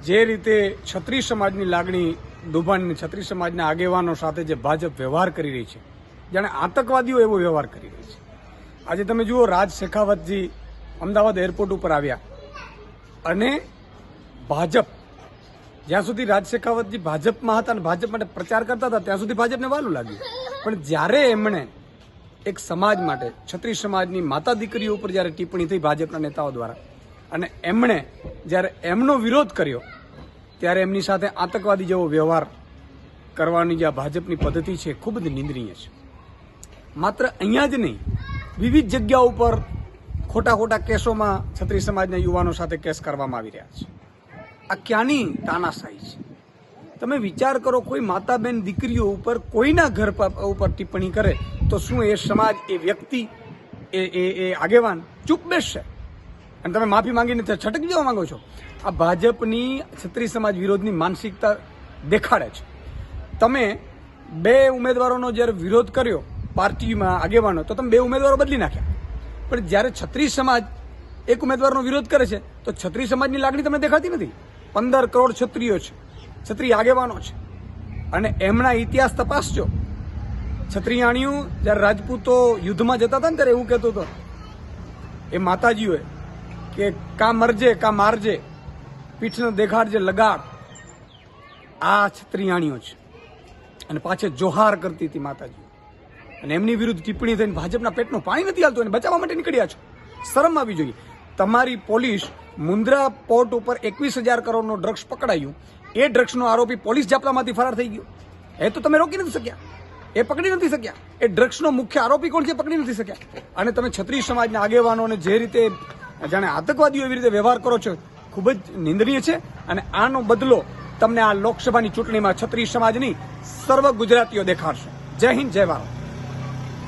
જે રીતે છત્રી સમાજની લાગણી દુભાણીને છત્રી સમાજના આગેવાનો સાથે જે ભાજપ વ્યવહાર કરી રહી છે, જાણે આતંકવાદીઓ એવો વ્યવહાર કરી રહી છે. આજે તમે જુઓ, રાજ શેખાવતજી અમદાવાદ એરપોર્ટ ઉપર આવ્યા અને ભાજપ, જ્યાં સુધી રાજ શેખાવતજી ભાજપમાં હતા અને ભાજપ માટે પ્રચાર કરતા હતા ત્યાં સુધી ભાજપને વાલું લાગ્યું. પણ જ્યારે એમણે એક સમાજ માટે, છત્રી સમાજની માતા દીકરીઓ ઉપર જ્યારે ટિપ્પણી થઈ ભાજપના નેતાઓ દ્વારા અને એમણે જ્યારે એમનો વિરોધ કર્યો ત્યારે એમની સાથે આતંકવાદી જેવો વ્યવહાર કરવાની જે ભાજપની પદ્ધતિ છે ખૂબ જ નિંદનીય છે. માત્ર અહીંયા જ નહીં, વિવિધ જગ્યાઓ ઉપર ખોટા ખોટા કેસોમાં છત્રી સમાજના યુવાનો સાથે કેસ કરવામાં આવી રહ્યા છે. આ ક્યાંની તાનાશાહી છે? તમે વિચાર કરો, કોઈ માતા બેન દીકરીઓ ઉપર કોઈના ઘર ઉપર ટિપ્પણી કરે તો શું એ સમાજ, એ વ્યક્તિ, એ આગેવાન ચૂપ બેસશે? અને તમે માફી માંગીને છટકી જવા માંગો છો? આ ભાજપની છત્રી સમાજ વિરોધની માનસિકતા દેખાડે છે. તમે 2 ઉમેદવારોનો જ્યારે વિરોધ કર્યો પાર્ટીમાં આગેવાનો, તો તમે 2 ઉમેદવારો બદલી નાખ્યા. પણ જ્યારે છત્રી સમાજ એક ઉમેદવારનો વિરોધ કરે છે તો છત્રી સમાજની લાગણી તમને દેખાતી નથી. 15 કરોડ છત્રીઓ છે, છત્રી આગેવાનો છે, અને એમના ઇતિહાસ તપાસજો. છત્રીયાણીઓ જ્યારે રાજપૂતો યુદ્ધમાં જતા હતા ને ત્યારે એવું કહેતો હતો એ માતાજીઓએ કે કા મરજે કા મારજે, પીઠને દેખાડજે લગાડ. આ છત્રીયાણીઓ છે અને પાછે જોહાર કરતી હતી માતાજી, અને એમની વિરુદ્ધ ટિપ્પણી થઈને ભાજપના પેટનું પાણી નથી હાલતું અને બચાવવા માટે નીકળ્યા છો. શરમ આવી જોઈએ. તમારી પોલીસ મુન્દ્રા પોર્ટ ઉપર 21,000 કરોડનો ડ્રગ્સ પકડાયું, એ ડ્રગ્સનો આરોપી પોલીસ જાપ્તામાંથી ફરાર થઈ ગયો. એ તો તમે રોકી નથી શક્યા, એ પકડી નથી શક્યા. એ ડ્રગ્સનો મુખ્ય આરોપી કોણ છે પકડી નથી શક્યા. અને તમે છત્રી સમાજના આગેવાનોને જે રીતે જાણે આતંકવાદીઓ એવી રીતે વ્યવહાર કરો છો, ખૂબ જ નિંદનીય છે. અને આનો બદલો તમને આ લોકસભાની ચૂંટણીમાં છત્રી સમાજની સર્વ ગુજરાતીઓ દેખાડશે. જય હિન્દ, જય ભારત.